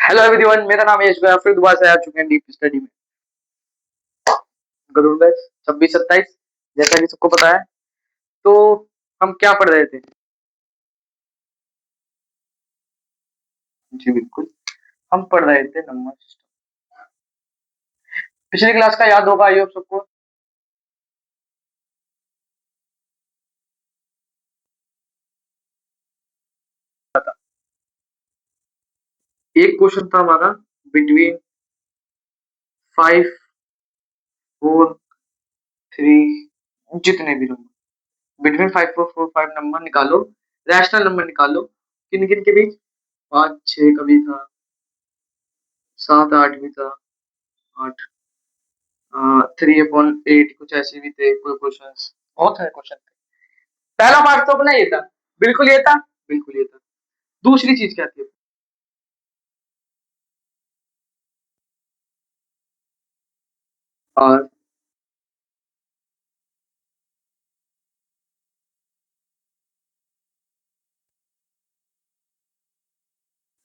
Hello everyone, मेरा नाम यश गोयल। फिर दोबारा से आ चुके हैं डीप स्टडी में। गरुड़ बैच 26-27, जैसा कि सबको पता है। तो हम क्या पढ़ रहे थे? जी बिल्कुल, हम पढ़ रहे थे नंबर सिस्टम। पिछली क्लास का याद होगा आई होप सबको। एक क्वेश्चन था हमारा, बिटवीन 5, 4, 3, जितने भी नंबर बिटवीन 5, 4, 4, 5 नंबर निकालो, रैशनल नंबर निकालो। किन किन के बीच? 5, 6 का भी था, 7, 8 भी था, 8, 3/8 कुछ ऐसे भी थे कोई क्वेश्चन। बहुत है क्वेश्चन। पहला पार्ट तो अपना ये था, बिल्कुल ये था, बिल्कुल ये था। दूसरी चीज क्या थी? और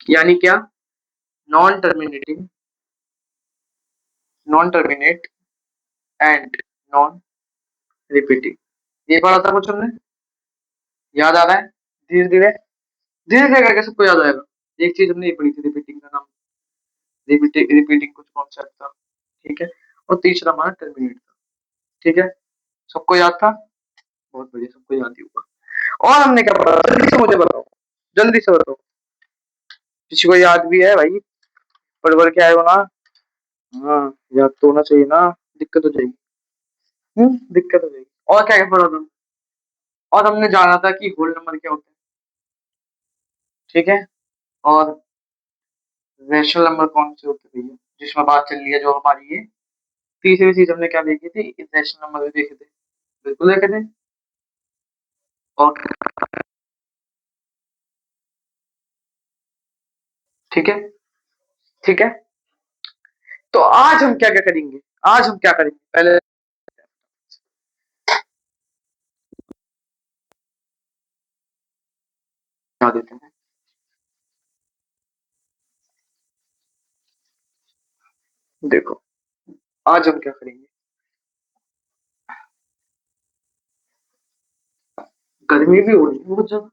यानी क्या? Non terminating, non terminate and non repeating. ये पढ़ा था कुछ हमने, याद आ रहा है? धीरे धीरे धीरे धीरे करके सबको याद आएगा। एक चीज हमने ये पढ़ी थी, रिपीटिंग का नाम, रिपीटिंग रिपीटिंग कुछ कॉन्सेप्ट था, ठीक है। और तीसरा हमारा टर्मिनेट था, ठीक है। सबको याद था? बहुत बढ़िया, सबको याद ही होगा। और हमने क्या पढ़ा? जल्दी से मुझे बताओ, जल्दी से बताओ। किसी को याद भी है भाई? पढ़ पढ़ के आए हो ना? हाँ, याद तो होना चाहिए ना। दिक्कत हो जाएगी। दिक्कत हो जाएगी। और क्या क्या पढ़ा था? और हमने जाना था कि होल नंबर क्या होते हैं, ठीक है। और रैशनल नंबर कौन से होते हैं भैया, जिसमें बात चल रही है जो हमारी ये। तीसरी चीज हमने क्या देखी थी? रैशनल नंबर भी देखे थे, बिल्कुल देखे थे। और ठीक है, ठीक है। तो आज हम क्या क्या करेंगे? आज हम क्या करेंगे पहले बता देते हैं। देखो, आज हम क्या करेंगे। गर्मी भी हो रही है बहुत ज्यादा,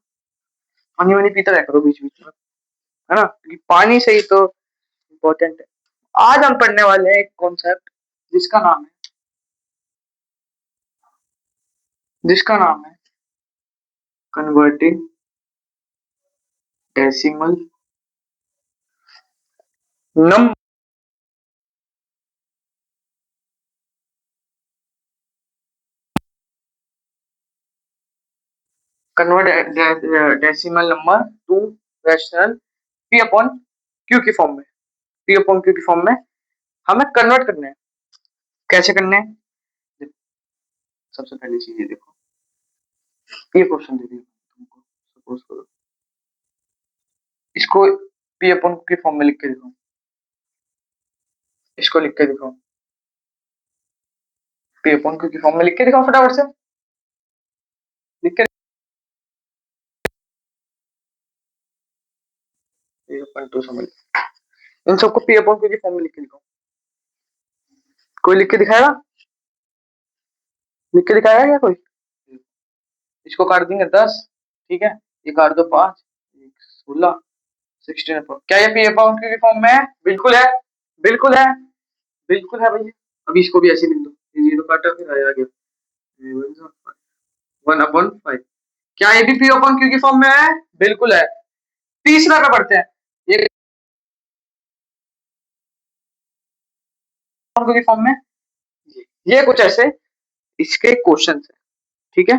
पानी वानी पीता रहा करो बीच बीच में, है ना, क्योंकि पानी से ही तो इम्पोर्टेंट है। आज हम पढ़ने वाले हैं एक कॉन्सेप्ट जिसका नाम है, जिसका नाम है converting decimal number. Convert decimal number two rational P upon Q की फॉर्म में, पी अपॉन क्यू की फॉर्म में हमें कन्वर्ट करने हैं। कैसे करने हैं? देखो, सबसे पहली चीज ये देखो, ये क्वेश्चन दे दिया तुमको, सपोज करो इसको पी अपॉन क्यू की फॉर्म में लिख के दिखाओ, इसको लिख के दिखाओ, पी अपॉन क्यू की फॉर्म में लिख के दिखाओ फटाफट से, लिख के। पी अपॉन टू समझ, इन सबको पी अपॉन क्यू की फॉर्म में लिख के दिखाओ। कोई लिख के दिखाएगा? लिख के दिखाएगा क्या कोई? इसको काट देंगे 10, ठीक है। ये काट दो 5, 16, 16 क्या ये पी अपॉन क्यू की फॉर्म में है? बिल्कुल है, बिल्कुल है, बिल्कुल है भैया। अभी इसको भी ऐसे लिख दो, ये जीरो काटा फिर आया गया 1/5। क्या ये भी पी अपॉन क्यू की फॉर्म में है? बिल्कुल है। तीसरा का पढ़ते हैं, ये क्यू की फॉर्म में, ये कुछ ऐसे इसके क्वेश्चन है, ठीक है।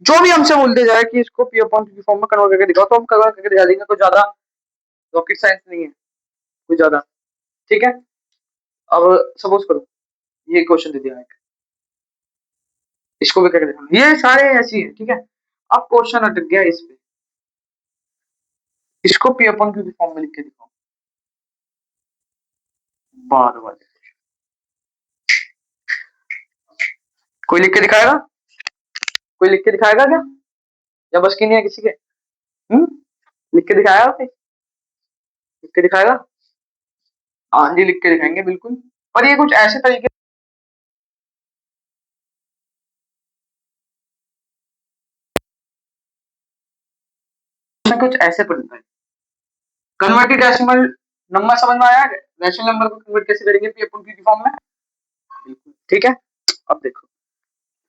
जो भी हमसे बोलते जाए कि इसको पी अपॉन क्यू की फॉर्म में कन्वर्ट करके दिखाओ, तो हम कन्वर्ट करके दिखा देंगे। कोई ज्यादा रॉकेट साइंस नहीं है, कोई ज्यादा, ठीक है। अब सपोज करो ये क्वेश्चन दे दिया है, इसको भी करके दिखाना, ये सारे ऐसी है, ठीक है। अब क्वेश्चन अटक गया इस पे, इसको पी अपॉन क्यू की फॉर्म में लिख के दिखाओ। बार बार कोई लिख के दिखाएगा? कोई लिख के दिखाएगा क्या, या बस की नहीं है किसी के? लिख के दिखाएगा कोई? लिख के दिखाएगा? आंधी लिख के दिखाएंगे बिल्कुल, पर ये कुछ ऐसे तरीके से कुछ ऐसे पढ़ना है। कन्वर्टेड डेसिमल नंबर समझ में आया? रैशनल नंबर को कन्वर्ट कैसे करेंगे पी अपॉन क्यू की फॉर्म में? बिल्कुल ठीक है। अब देखो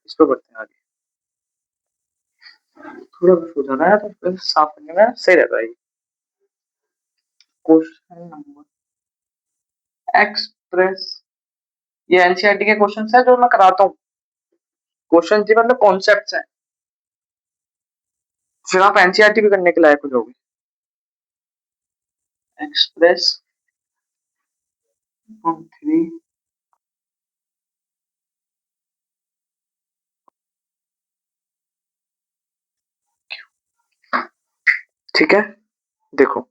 इस पे बढ़ते हैं आगे। थोड़ा कुछ हो जाना है तो फिर साफ करने में सही रहता है। क्वेश्चन नंबर एक्सप्रेस, ये एनसीईआरटी के क्वेश्चन है जो मैं कराता हूँ। क्वेश्चन जी मतलब कॉन्सेप्ट है, फिर आप एनसीईआरटी भी करने के लायक हो जाओगे। एक्सप्रेस 3 ठीक है। देखो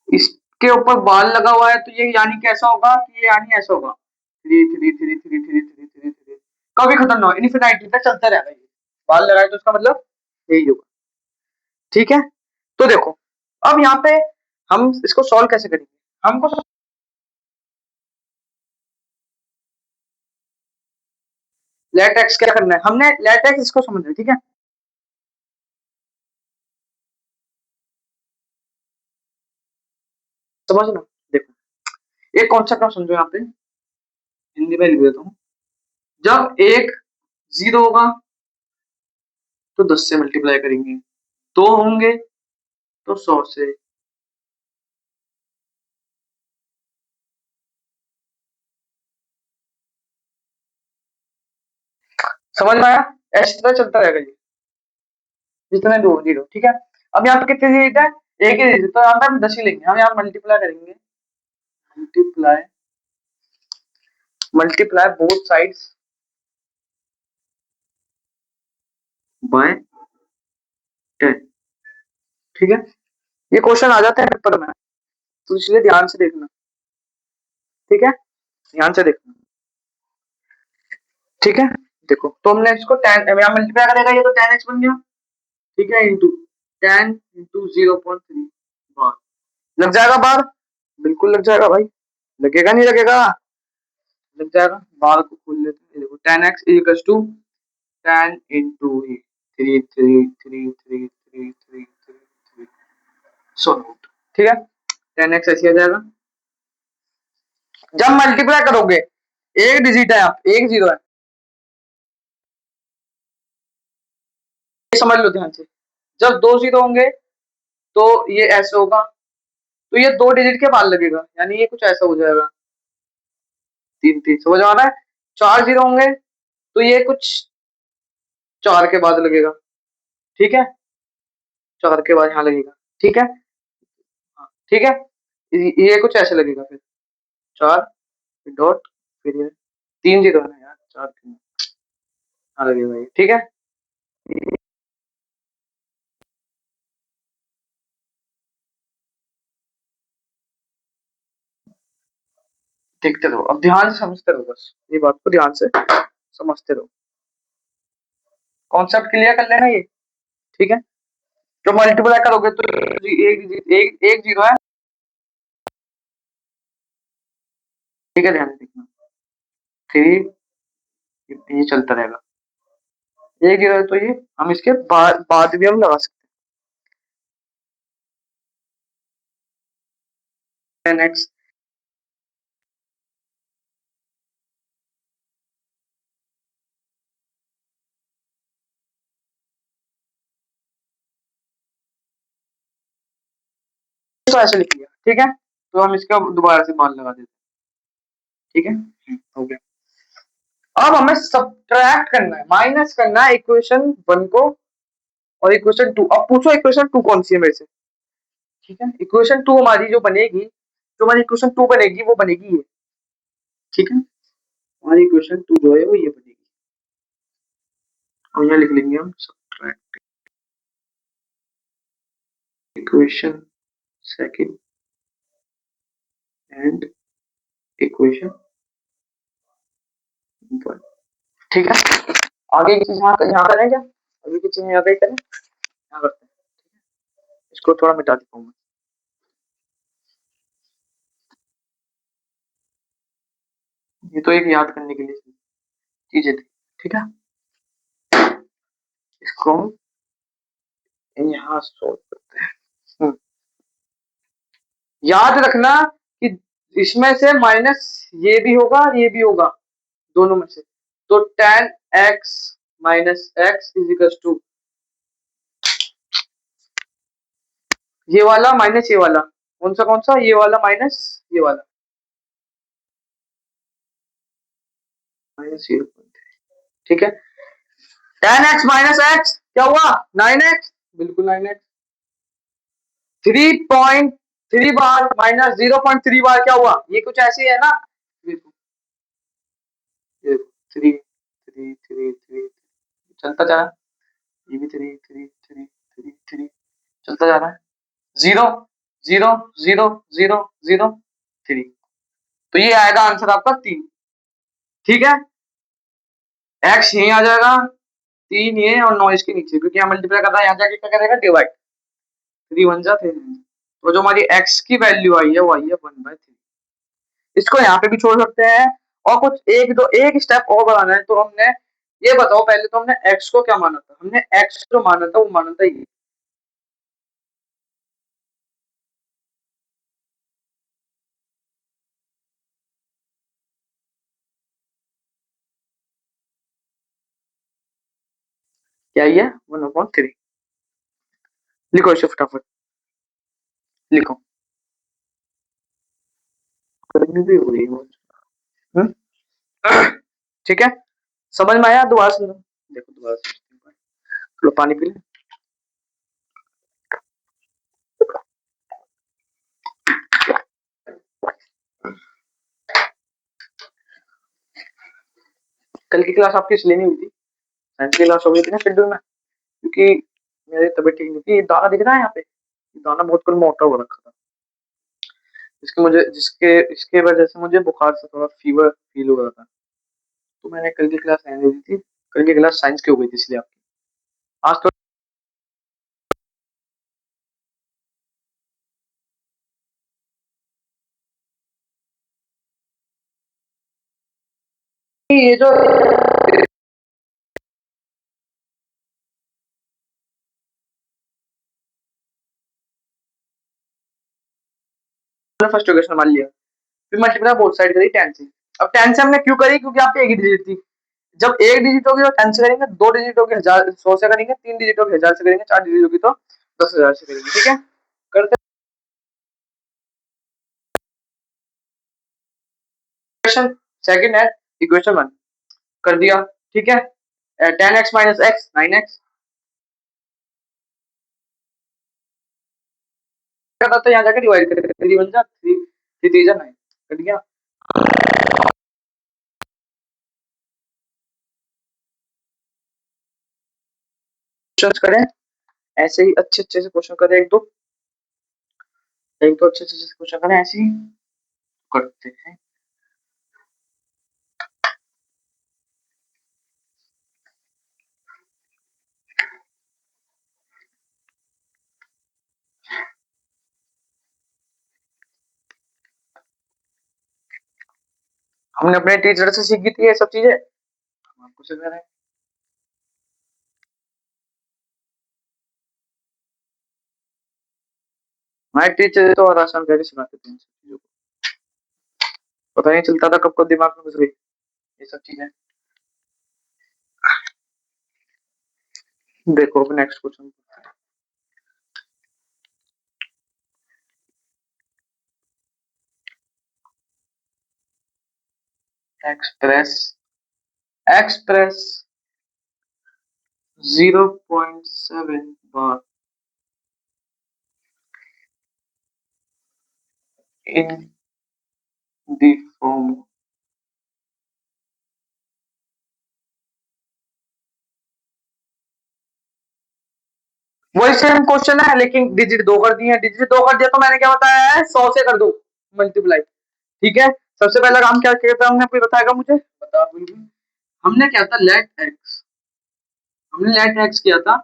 इसके ऊपर बाल लगा हुआ है तो ये यानी कैसा होगा कि ये यानी ऐसा होगा, three three three three three three three three, कभी खत्म ना हो, इनफिनिटी तक चलता रहेगा। ये बाल लगाए तो उसका मतलब यही होगा। ठीक है। तो देखो अब यहाँ पे हम इसको सॉल्व कैसे करेंगे। हमको लेट एक्स क्या करना है, हमने लेट एक्स इसको समझना है। ठीक है, समझना। देखो एक कॉन्सेप्ट आप समझो, यहाँ पे हिंदी में लिख देता हूँ। जब एक जीरो होगा तो 10 से मल्टीप्लाई करेंगे, दो होंगे तो 100 से। समझ में आया? ऐसे तरह चलता रहेगा ये जितने दो जीरो। ठीक है, अब यहाँ पे कितने डिजिट है, एक ही डिजिट, तो यहाँ पे हम 10 ही लेंगे। हम यहाँ मल्टीप्लाई करेंगे, multiply multiply both sides by 10। ठीक है, ये क्वेश्चन आ जाते हैं पेपर में, तो इसलिए ध्यान से देखना। ठीक है, ध्यान से देखना। ठीक है, देखो तो हमने इसको 10 यहाँ मल्टीप्लाई करेगा, ये तो 10x बन गया। ठीक है, इंटू 10 इंटू 0.3 बार लग जाएगा बार, बिल्कुल लग जाएगा भाई, लगेगा नहीं लगेगा, लग जाएगा। बार को खोल लेते हैं, देखो 10x इक्वल्स टू 10 इंटू 3 सो ठीक है, 10x ऐसे आ जाएगा। जब मल्टीप्लाई करोगे एक डिजिट है, आप एक जीरो है, ये समझ लो ध्यान से। जब दो जीरो होंगे तो ये ऐसे होगा, तो ये दो डिजिट के बाद लगेगा, यानी ये कुछ ऐसा हो जाएगा, तीन तीन, समझ आ रहा है? चार जीरो होंगे तो ये कुछ चार के बाद लगेगा। ठीक है, चार के बाद यहाँ लगेगा। ठीक है, हाँ, ठीक है, ये कुछ ऐसे लगेगा, फिर चार फिर डॉट फिर ये तीन जीरो है ना यार, चार तीन यहाँ लगेगा ये। ठीक है, देखते रहो, अब ध्यान से समझते रहो, बस ये बात को ध्यान से समझते रहो, कॉन्सेप्ट क्लियर कर लेना ये। ठीक है, जो मल्टीप्लाई करोगे तो एक जीरो है। ठीक है, ध्यान से देखना, थ्री, ये चलता रहेगा, एक जीरो है तो ये हम इसके बाद भी हम लगा सकते हैं। नेक्स्ट तो ऐसे लिख लिया। ठीक है, तो हम इसका दोबारा से मान लगा देते हैं। ठीक है, हो गया। अब हमें सब्ट्रैक्ट करना है, माइनस करना है इक्वेशन वन को और इक्वेशन टू। अब पूछो इक्वेशन टू कौन सी है मेरे से। ठीक है, इक्वेशन टू हमारी जो बनेगी, जो हमारी इक्वेशन टू बनेगी वो बनेगी ये। ठीक है, हमारी इक्वेशन टू जो है वो ये बनेगी, और यहाँ लिख लेंगे हम subtract equation second and equation one. ठीक है, आगे की चीज यहाँ करें क्या, अभी की चीज यहाँ पे करें, यहाँ करते हैं। इसको थोड़ा मिटा देता हूँ मैं। ये तो एक याद करने के लिए चीजें थी, ठीक है। इसको हम यहाँ सोल्व करते हैं। याद रखना कि इसमें से माइनस ये भी होगा और ये भी होगा, दोनों में से। तो tan x minus x is equal to ये वाला माइनस ये वाला, कौन सा, ये वाला माइनस ये वाला, माइनस 0.3, ठीक है। tan x माइनस एक्स क्या हुआ, 9x, बिल्कुल 9x। 3.3 बार माइनस 0.3 बार क्या हुआ, ये कुछ ऐसे ही है ना, थ्री थ्री थ्री थ्री चलता जा रहा है, ये भी three three three three three चलता जा रहा है, 0 0 0 0 0 3। तो ये आएगा आंसर आपका 3, ठीक है। x यहीं आ जाएगा, 3 ये और 9 इसके नीचे, क्योंकि यहाँ मल्टीप्लाई कर रहा है, यहाँ जाके क्या करेगा, डिवाइड, 3 1 जा 3। तो जो हमारी x की वैल्यू आई है वो आई है 1/3। इसको यहाँ पे भी छोड़ सकते हैं, और कुछ एक स्टेप और बढ़ाना है। तो हमने ये बताओ, पहले तो हमने x को क्या माना था, हमने x जो माना था वो माना था ये, क्या ये 1/3। लिखो इसे फटाफट, लिखो, गर्मी भी हो रही है बहुत। ठीक है, समझ में आया, दोबारा सुनो, देखो दोबारा सुनो। लो पानी पी ले। कल की क्लास आपकी इसलिए नहीं हुई थी, साइंस की क्लास हो गई थी ना शेड्यूल में, क्योंकि मेरी तबीयत ठीक नहीं थी। ये दाना दिख रहा है यहाँ पे, दाना बहुत कुछ मोटा हो रखा था, जिसके इसके वजह से मुझे बुखार से थोड़ा फीवर फील हो रहा था। तो मैंने कल की क्लास रहने दी थी, कल की क्लास साइंस की हो गई थी इसलिए आपकी। आज तो ये जो फर्स्ट क्वेश्चन मान लिया, फिर मल्टीप्लाई बोथ साइड करी 10 से। अब 10 से हमने क्यों करी, क्योंकि आपकी एक ही डिजिट थी। जब एक डिजिट होगी तो 10 से करेंगे, दो डिजिट होगी 1000 100 से करेंगे, तीन डिजिट होगी 1000 से करेंगे, चार डिजिट होगी तो 10,000 से करेंगे, ठीक है। करते क्वेश्चन सेकंड है, इक्वेशन 1 कर दिया, ठीक है। 10x माइनस एक्स 9x, क्या करते हैं, यहाँ जाकर डिवाइड करेंगे, 3 1 जा 3 3 3 जा 9, कर दिया। क्वेश्चंस करें ऐसे ही, अच्छे अच्छे से क्वेश्चन करें, एक दो अच्छे अच्छे से क्वेश्चन करें ऐसे ही करते हैं। हमने अपने टीचर से सीखी थी ये सब चीजें, हम आपको सिखा रहे हैं। हमारे टीचर तो और आसान करके सिखाते थे इन सब चीजों को, पता नहीं चलता था कब कब दिमाग में घुस गई ये सब चीजें। देखो अब next question, express express 0.7 bar in the form, वही सेम क्वेश्चन है लेकिन डिजिट दो कर दिए हैं। डिजिट दो कर दिया तो मैंने क्या बताया है, 100 से कर दो मल्टीप्लाई, ठीक है। सबसे पहला काम क्या किया था हमने, कोई बताएगा मुझे, बता बिल्कुल। हमने क्या था, लेट एक्स, हमने लेट एक्स किया था,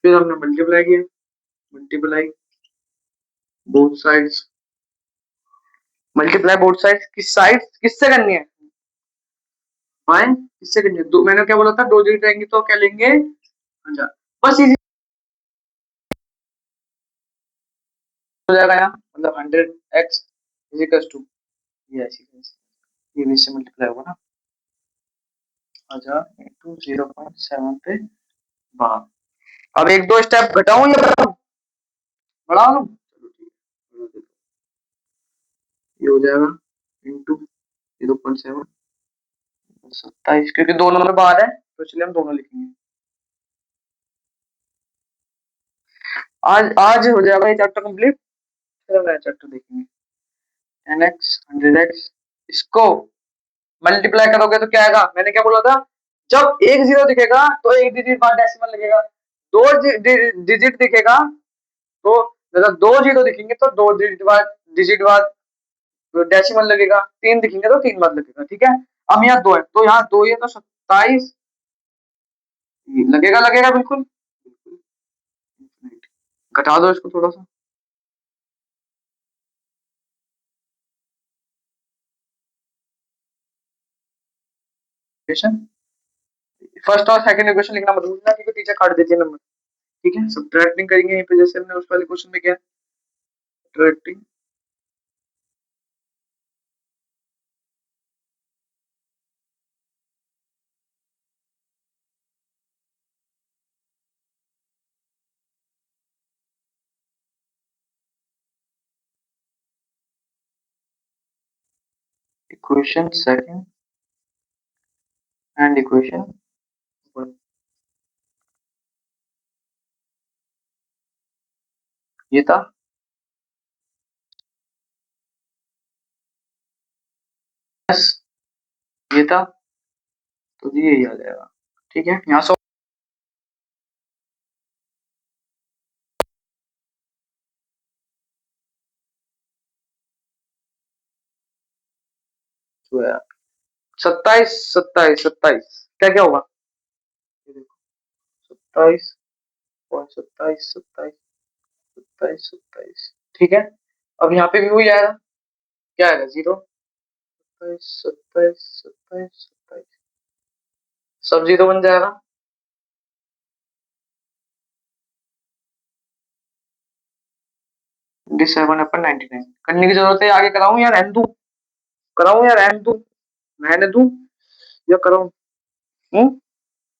फिर हमने मल्टीप्लाई किया, multiply both sides, multiply both side, किस साइड किससे करनी है बाय किससे करनी है, दो मैंने क्या बोला था, दो डिजिट रहेंगी तो क्या लेंगे 1000, बस इजी हो जाएगा यहाँ, मतलब 100x इज इक्वल टू ये ऐसे ये भी इससे मल्टीप्लाई होगा ना 1000 इंटू 0.7 पे बाहर। अब एक दो स्टेप घटाऊं या बढ़ाऊं, बढ़ा लूं, चलो ठीक है, ये हो जाएगा इंटू 0.7 27, क्योंकि दो नंबर बाहर है तो इसलिए हम दोनों लिखेंगे। आज आज हो जाएगा ये चैप्टर कंप्लीट, फिर नया चैप्टर देखेंगे। 10x 100x, इसको मल्टीप्लाई करोगे तो क्या आएगा, मैंने क्या बोला था, जब एक जीरो दिखेगा तो एक डिजिट बाद डेसिमल लगेगा, दो डिजिट दिखेगा तो मतलब दो जीरो दिखेंगे तो दो डिजिट बाद डेसिमल लगेगा, तीन दिखेंगे तो तीन बाद लगेगा, ठीक है। अब यहाँ दो है तो यहाँ दो ही है तो 27 लगेगा, लगेगा बिल्कुल, घटा दो इसको थोड़ा सा, फर्स्ट और सेकंड इक्वेशन लिखना मत भूलना क्योंकि टीचर काट देती है नंबर, ठीक है। सब्ट्रैक्टिंग करेंगे यहीं पे जैसे हमने उस वाले क्वेश्चन में किया, subtracting equation second and equation one, ये था, यस ये था, तो ये यही आ जाएगा, ठीक है। यहाँ सौ सत्ताईस सत्ताईस सत्ताईस क्या क्या होगा, ये देखो 27 और 27 27 27 27, ठीक है। अब यहाँ पे भी वही आएगा, क्या आएगा 0 27 27 27 27, सब जीरो बन जाएगा, 27/99 करने की जरूरत है, आगे कराऊं या रहने दूं, कराऊं या रहने दूं, रहने दूं या कराऊं,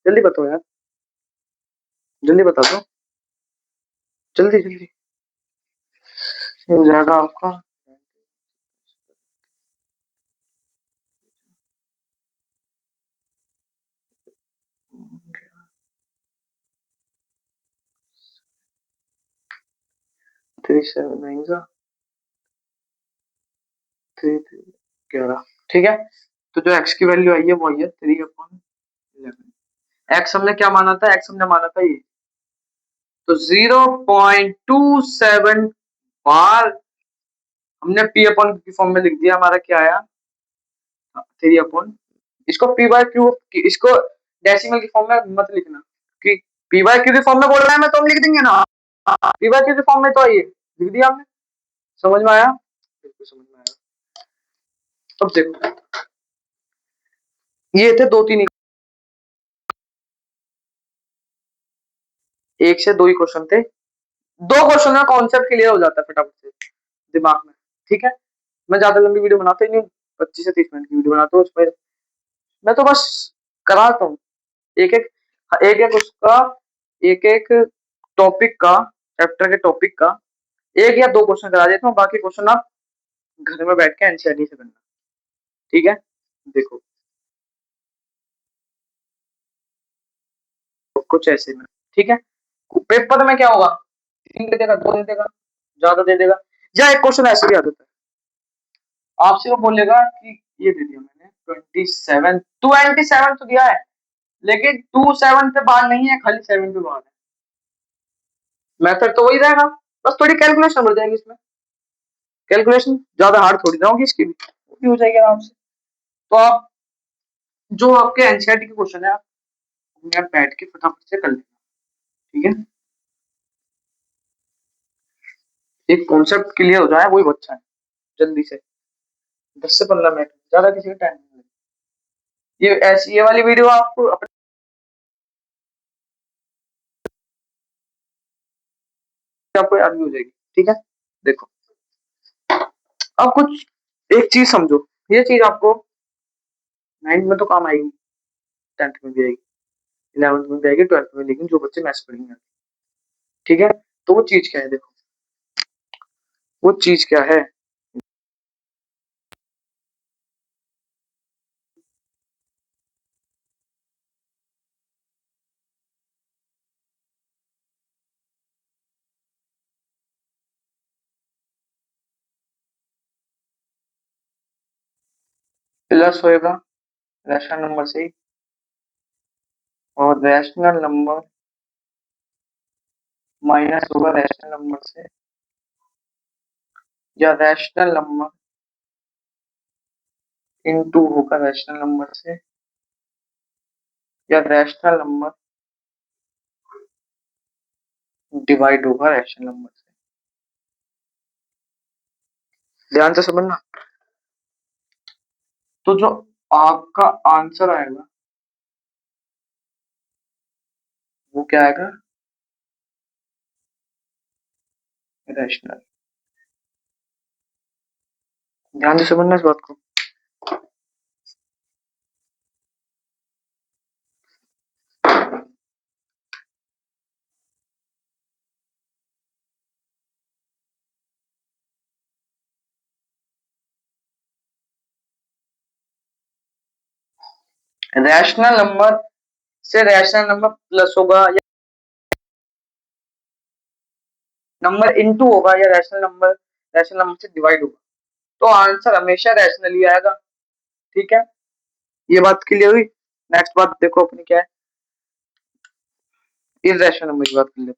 जल्दी बताओ यार, जल्दी बता दो, जल्दी जल्दी, ये हो जाएगा आपका 379 का 11, ठीक है। तो जो x की वैल्यू आई है वो आई है 3/11, x हमने क्या माना था, x हमने माना था ये, तो 0.27 बार हमने p अपॉन की फॉर्म में लिख दिया, हमारा क्या आया 3 अपॉन, इसको p बाय क्यू, इसको डेसिमल की फॉर्म में मत लिखना कि p बाय क्यू की फॉर्म में बोल रहा है मैं तो हम लिख देंगे ना, p बाय क्यू की फॉर्म में तो आइए लिख दिया हमने, समझ में आया, बिल्कुल समझ में आया। अब देखो ये थे दो तीन, एक से दो ही क्वेश्चन थे, दो क्वेश्चन में कॉन्सेप्ट क्लियर हो जाता है फटाफट से दिमाग में, ठीक है। मैं ज्यादा लंबी वीडियो बनाता ही नहीं, 25 से 30 मिनट की वीडियो बनाता हूँ उसमें, मैं तो बस कराता हूँ एक एक उसका एक एक टॉपिक का, चैप्टर के टॉपिक का एक या दो क्वेश्चन करा देता हूँ, बाकी क्वेश्चन आप घर में बैठ के एनसीईआरटी से करना, ठीक है। देखो कुछ ऐसे में, ठीक है, पेपर में क्या होगा, तीन दे देगा, दो दे देगा, ज्यादा दे देगा, या एक क्वेश्चन ऐसे भी आ जाता है, आपसे वो बोलेगा कि ये दे दिया मैंने 27 तो दिया है लेकिन 27 पे बार नहीं है, खाली 7 पे बार है, मेथड तो वही रहेगा, बस थोड़ी कैलकुलेशन हो जाएगी इसमें, कैलकुलेशन ज्यादा हार्ड थोड़ी ना होगी इसकी भी हो जाएगी आराम से। तो आप जो आपके एनसीईआरटी के क्वेश्चन है आप बैठ के फटाफट से कर लेना, ठीक है, एक कॉन्सेप्ट क्लियर हो जाए वही अच्छा है, जल्दी से। 10 से 15 मिनट, ज्यादा किसी का टाइम नहीं। ये वाली वीडियो आपको अपने आपको याद भी हो जाएगी। ठीक है, देखो अब कुछ एक चीज समझो, ये चीज आपको 9th में तो काम आएगी, 10th में भी आएगी, 11th में भी आएगी, 12th में, लेकिन जो बच्चे मैथ्स पढ़ेंगे। ठीक है, तो वो चीज क्या है, देखो वो चीज क्या है। प्लस होएगा रैशनल नंबर से ही, और रैशनल नंबर माइनस होगा रैशनल नंबर से, या रैशनल नंबर इनटू होगा रैशनल नंबर से, या रैशनल नंबर डिवाइड होगा रैशनल नंबर से। ध्यान से समझना। तो जो आपका आंसर आएगा वो क्या आएगा, रैशनल। ध्यान से समझना इस बात को। रैशनल नंबर से रैशनल नंबर प्लस होगा, या नंबर इनटू होगा, या रैशनल नंबर से डिवाइड होगा, तो आंसर हमेशा रैशनल ही आएगा। ठीक है, ये बात क्लियर हुई। नेक्स्ट बात देखो अपनी क्या है, इररेशनल नंबर की बात कर लेते हैं।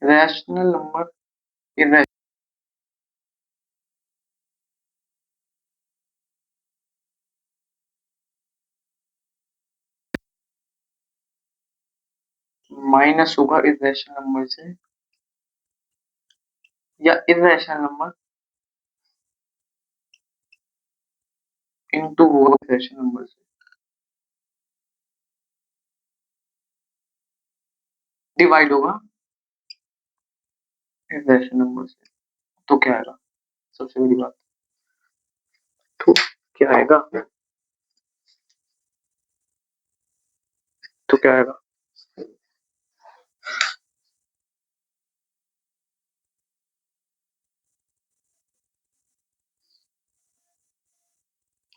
रैशनल नंबर इररेशनल माइनस होगा इररेशनल नंबर से, या इररेशनल नंबर इनटू होगा इररेशनल नंबर से, डिवाइड होगा इररेशनल नंबर से। तो क्या आएगा, सबसे बड़ी बात, तो क्या आएगा, तो क्या आएगा,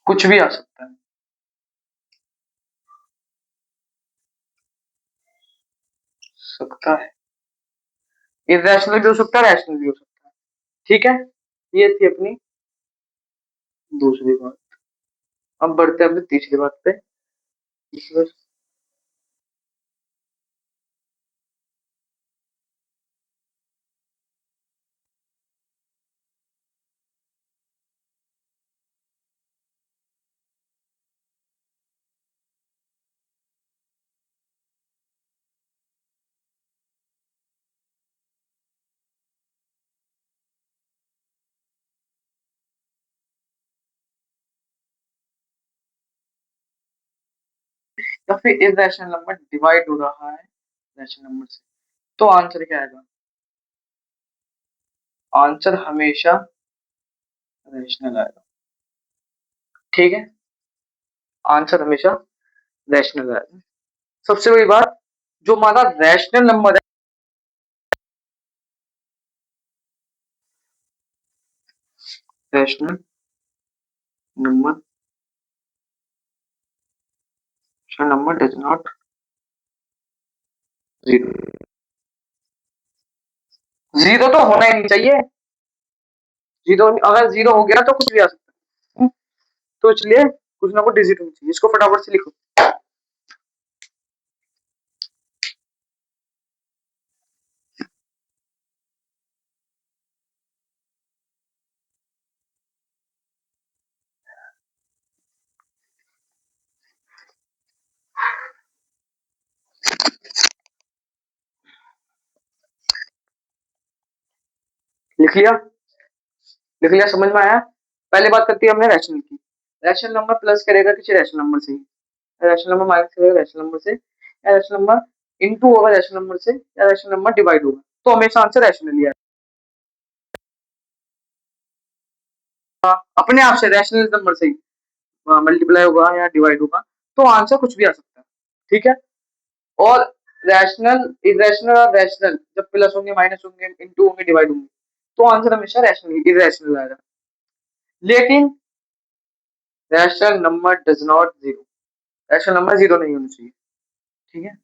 कुछ भी आ सकता है। सकता है, इररेशनल भी हो सकता है, रैशनल भी हो सकता है। ठीक है, ये थी अपनी दूसरी बात। अब बढ़ते हैं अपनी तीसरी बात पे। या फिर इररेशनल नंबर डिवाइड हो रहा है रैशनल नंबर से, तो आंसर क्या आएगा, आंसर हमेशा रैशनल आएगा। ठीक है, आंसर हमेशा रैशनल आएगा। सबसे बड़ी बात, जो हमारा रैशनल नंबर है, rational number number does not zero, zero तो होना ही नहीं चाहिए। जीरो, अगर जीरो हो गया तो कुछ भी आ सकता है। तो इसलिए कुछ ना कुछ डिजिट होनी चाहिए, इसको फटाफट से लिखो। लिख लिया? लिख लिया, समझ में आया? पहले बात करती है हमने रैशनल की। रैशनल नंबर प्लस करेगा किसी रैशनल नंबर से, रैशनल नंबर माइनस करेगा रैशनल नंबर से, या रैशनल नंबर इनटू होगा रैशनल नंबर से, या रैशनल नंबर डिवाइड होगा, तो हमेशा आंसर रैशनल ही है। अपने आप से रैशनल नंबर से ही मल्टीप्लाई होगा या डिवाइड होगा, तो आंसर कुछ भी आ सकता है। ठीक है? और रैशनल, इरेशनल और रैशनल जब प्लस होंगे, माइनस होंगे, इनटू होंगे, डिवाइड होंगे, तो आंसर हमेशा रैशनल इरेशनल आएगा। लेकिन rational number does not zero, rational number zero नहीं होना चाहिए। ठीक है?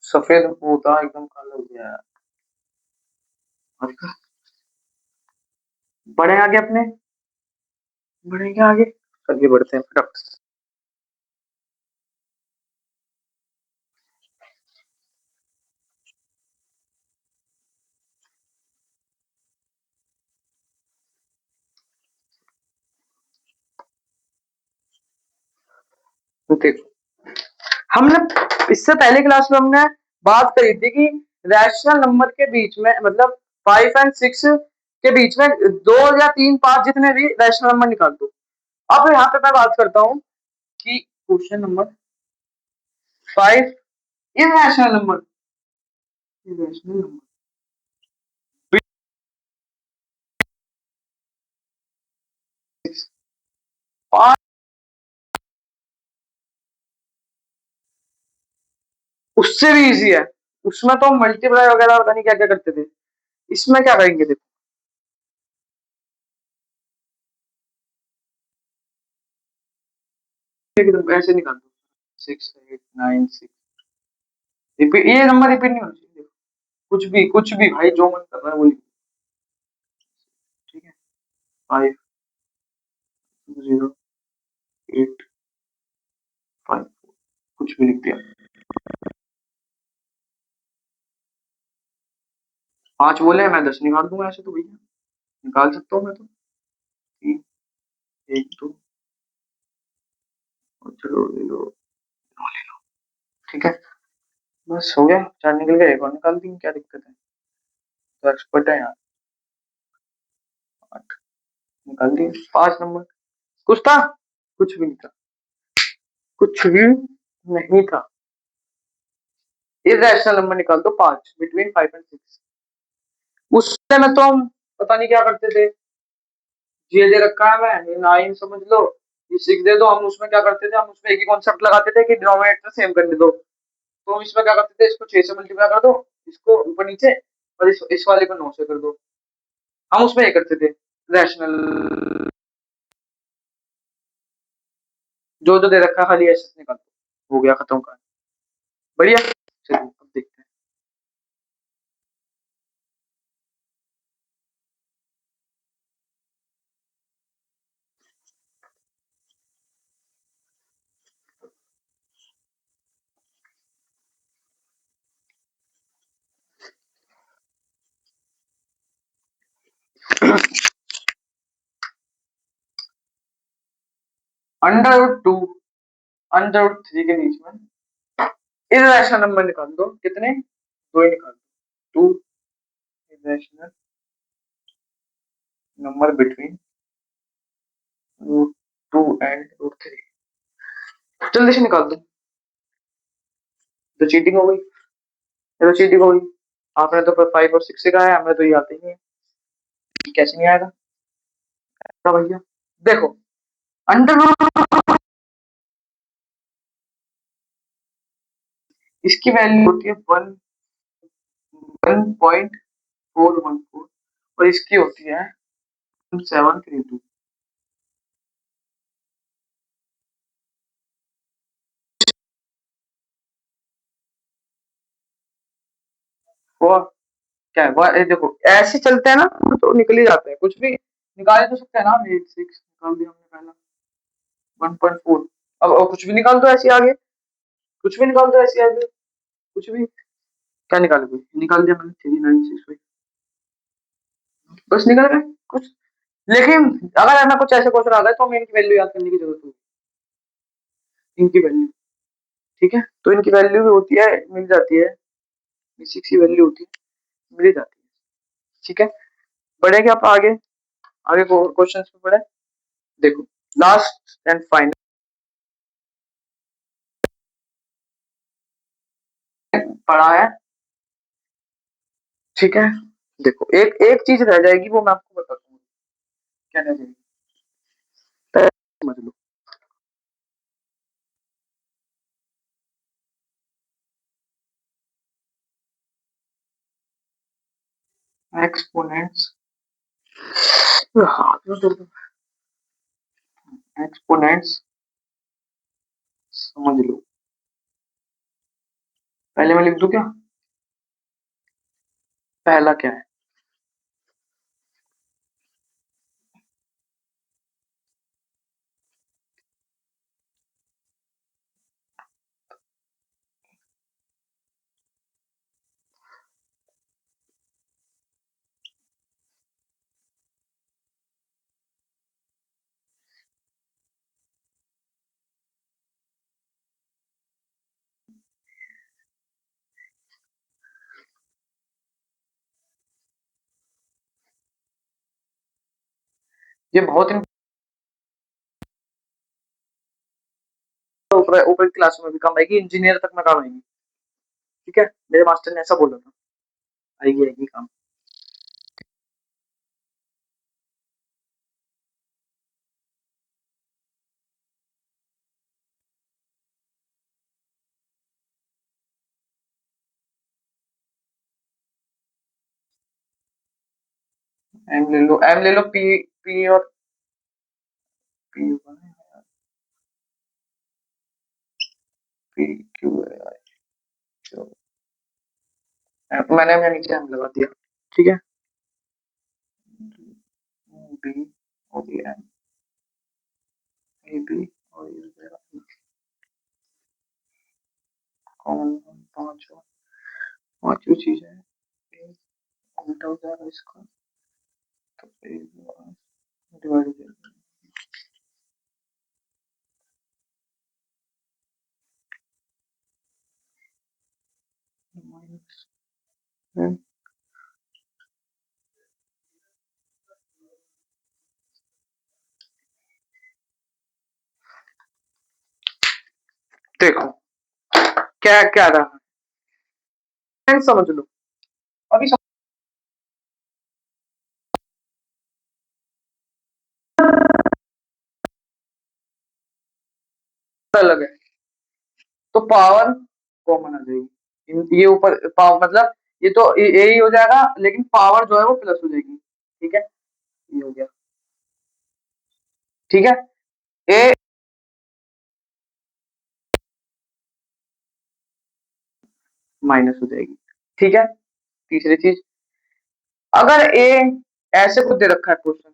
सफेद होता एकदम काला हो गया है। बढ़े आगे अपने, बढ़ेंगे आगे, चलिए बढ़ते हैं फटाफट। देखो, हमने इससे पहले क्लास में हमने बात करी थी कि रैशनल नंबर के बीच में, मतलब 5 और 6 के बीच में 2 या 3 5 जितने भी रैशनल नंबर निकाल दो। अब यहाँ पे मैं बात करता हूँ कि question number 5 irrational number, irrational number उससे भी इजी है। उसमें तो मल्टीप्लाई वगैरह पता नहीं क्या क्या करते थे, इसमें क्या करेंगे देखो। एकदम ऐसे निकाल दो, 6 8 9 6, रिपीट, ये नंबर रिपीट नहीं होना चाहिए। कुछ भी भाई, जो मन कर रहा है वो लिखो। ठीक है? 5 0 8 5, कुछ भी लिख दिया। 5 बोले, मैं 10 निकाल दूंगा ऐसे तो भैया, निकाल सकता हूँ मैं तो। 3 1 2, और चलो ले लो, 9 ले लो। ठीक है? बस हो गया, 4 निकल गए, एक और निकाल देंगे, क्या दिक्कत है, तो एक्सपर्ट है यहाँ। 8 निकाल दिए। 5 नंबर, कुछ था? कुछ भी नहीं था, कुछ भी नहीं था। इरेशनल नंबर निकाल दो 5 बिटवीन 5 और 6। उस समय तो हम पता नहीं क्या करते थे, ये दे रखा है, मैं ये 9 समझ लो, ये 6 दे दो, हम उसमें क्या करते थे, हम उसमें एक ही कॉन्सेप्ट लगाते थे कि डिनोमिनेटर सेम करने दो। तो हम इसमें क्या करते थे, इसको 6 से मल्टीप्लाई कर दो, इसको ऊपर नीचे, और इस वाले को 9 से कर दो। हम उसमें ये करते थे रैशनल, जो जो दे रखा है खाली ऐसे निकाल दो, हो गया, खत्म का। बढ़िया, चलिए अब देखते हैं। √2 √3 के बीच में इरेशनल नंबर निकाल दो, कितने, 2 ही निकाल दो। 2 इरेशनल नंबर बिटवीन √2 एंड √3, जल्दी से निकाल दो। तो चीटिंग हो गई, ये तो चीटिंग हो गई। आपने तो 5 और 6 सिखाया, हमें तो ये आते ही नहीं है, कैसे नहीं आएगा? तो भैया देखो, अंडर इसकी वैल्यू होती है 1.414 और इसकी होती है 732। वो क्या है, वो देखो ऐसे चलते हैं ना तो निकल ही जाते हैं, कुछ भी निकाल ही तो सकते हैं ना। 8 6 निकाल दिया हमने पहला, 1.4। अब कुछ भी निकाल दो ऐसे आगे, कुछ भी निकाल दो ऐसे आगे, कुछ भी। क्या निकालोगे? निकाल दिया मैंने 396, बस निकल गए कुछ। लेकिन अगर है ना कुछ ऐसे क्वेश्चन आ गए तो हमें इनकी वैल्यू याद करने की जरूरत होगी, इनकी वैल्यू। ठीक है, तो इनकी वैल्यू भी होती है, मिल जाती है, सिक्स की वैल्यू होती है, मिल जाती है। ठीक है, बढ़ेंगे आप आगे, आगे क्वेश्चन पे बढ़े। देखो लास्ट एंड फाइनल पढ़ा है। ठीक है, देखो एक एक चीज रह जाएगी, वो मैं आपको बताता हूँ क्या रह जाएगी, पहले समझ लो। एक्सपोनेंट्स, एक्सपोनेंट्स समझ लो। पहले मैं लिख दूं क्या? पहला क्या है? ये बहुत ऊपर ऊपर क्लास में भी काम आएगी, इंजीनियर तक में काम आएगी। ठीक है, मेरे मास्टर ने ऐसा बोला था, आएगी आएगी काम। एम ले लो, पी, पी और पी, पी क्यू मैंने नीचे एम लगा दिया। ठीक है, बी और ये एम, ए बी और ये कॉमन, पांच पांचवी चीज है, ए उल्टा हो जाएगा इसका, तो ए डिवाइड हो जाएगा माइनस। देखो क्या क्या रहा है, समझ लो अभी, अलग है तो पावर कॉमन आ जाएगी। ये ऊपर पावर मतलब ये तो ए ही हो जाएगा, लेकिन पावर जो है वो प्लस हो जाएगी। ठीक है, ये हो गया। ठीक है, ए माइनस हो जाएगी। ठीक है, तीसरी चीज, अगर ए ऐसे कुछ दे रखा है क्वेश्चन,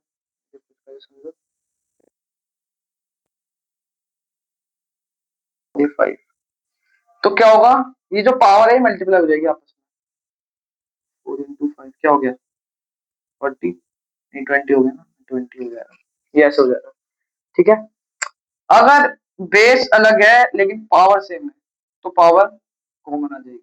ए 5, तो क्या होगा, ये जो पावर है मल्टीप्लाई हो जाएगी आपस में, 4 into 5 क्या हो गया, 40, नहीं 20 हो गया ना, 20 हो जाएगा, ये ऐसे हो जाएगा। ठीक है, अगर बेस अलग है लेकिन पावर सेम है तो पावर कॉमन आ जाएगी।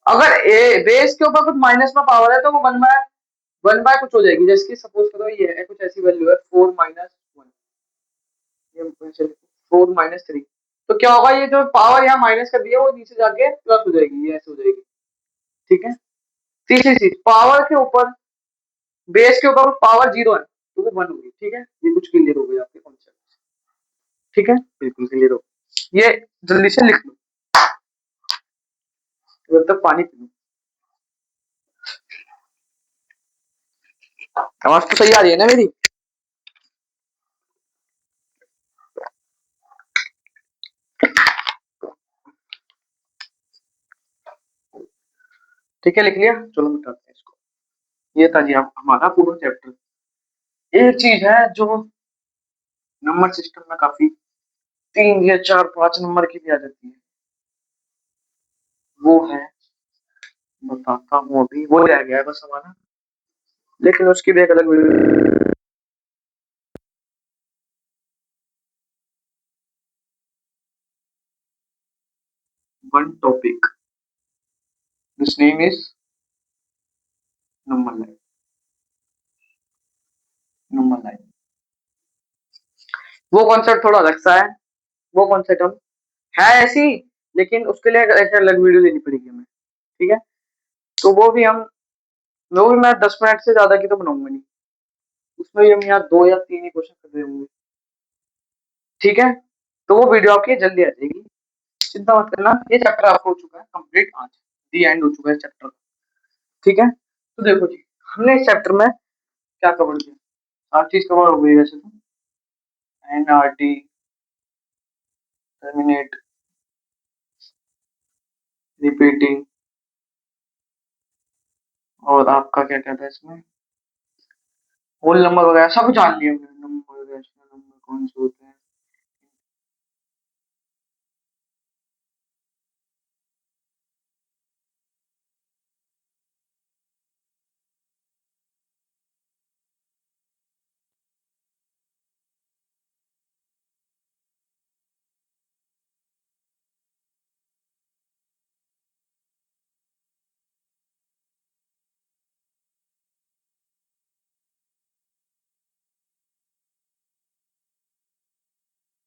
अगर ए बेस के ऊपर कुछ माइनस में पावर है तो वो 1 बाय कुछ हो जाएगी। जैसे कि सपोज करो ये है कुछ ऐसी वैल्यू है 4 - 1, ये 4 - 3, तो क्या होगा, ये जो पावर यहाँ माइनस कर दिया वो नीचे जाके प्लस हो जाएगी, ये ऐसे हो जाएगी। ठीक है। तीसरी चीज, पावर के ऊपर बेस के ऊपर पावर 0 है तो वो 1 होगी। ठीक है, ये कुछ क्लियर हो गई आपके कॉन्सेप्ट। ठीक है, बिल्कुल क्लियर हो। ये जल्दी से लिख लो जब तक पानी पी लो। आवाज तो सही आ रही है ना मेरी? ठीक है, लिख लिया। चलो मिटाते हैं इसको। ये था जी आप हमारा पूरा चैप्टर। एक चीज है जो नंबर सिस्टम में काफी 3 या 4 5 नंबर की भी आ जाती है, वो है, बताता हूँ अभी, वो रह गया है बस हमारा, लेकिन उसकी भी एक अलग video. One topic, this name is number line. Number line वो कॉन्सेप्ट थोड़ा अलग सा है। वो कॉन्सेप्ट हम है ऐसी, लेकिन उसके लिए एक अलग वीडियो लेनी पड़ेगी हमें। ठीक है, तो वो भी मैं 10 मिनट से ज्यादा की तो बनाऊंगा नहीं, उसमें भी हम यहाँ 2 या 3 ही क्वेश्चन कर रहे होंगे। ठीक है, तो वो वीडियो आपकी जल्दी आ जाएगी, चिंता मत करना। ये चैप्टर आपको हो चुका है कंप्लीट, आज दी एंड हो चुका है चैप्टर। ठीक है, तो देखो जी, हमने इस चैप्टर में क्या कवर किया, हर चीज कवर हो गई वैसे तो। एनआरटी, टर्मिनेट, रिपीटिंग, और आपका क्या कहता है इसमें, होल नंबर वगैरह सब जान लिया हमने। नंबर, रैशनल नंबर कौन से होते हैं।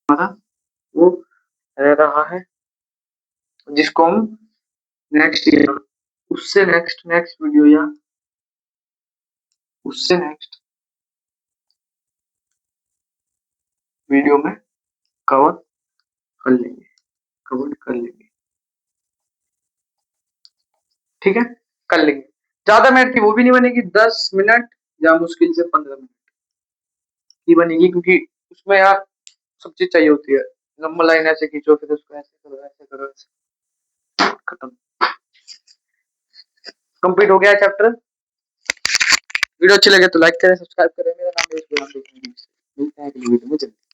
हमारा वो रह रहा है, जिसको हम नेक्स्ट या उससे नेक्स्ट नेक्स्ट वीडियो या उससे नेक्स्ट वीडियो में कवर कर लेंगे, कवर कर लेंगे। ठीक है, कर लेंगे। ज्यादा मिनट की वो भी नहीं बनेगी, 10 मिनट या मुश्किल से 15 मिनट की बनेगी, क्योंकि उसमें यार सब चीज चाहिए होती है। लंबा लाइन ऐसे खींचो, फिर उसको ऐसे करो, ऐसे करो, ऐसे। खत्म, कंप्लीट हो गया चैप्टर। वीडियो अच्छी लगे तो लाइक करें, सब्सक्राइब करें। मेरा नाम है, मिलते हैं अगली वीडियो में जल्दी।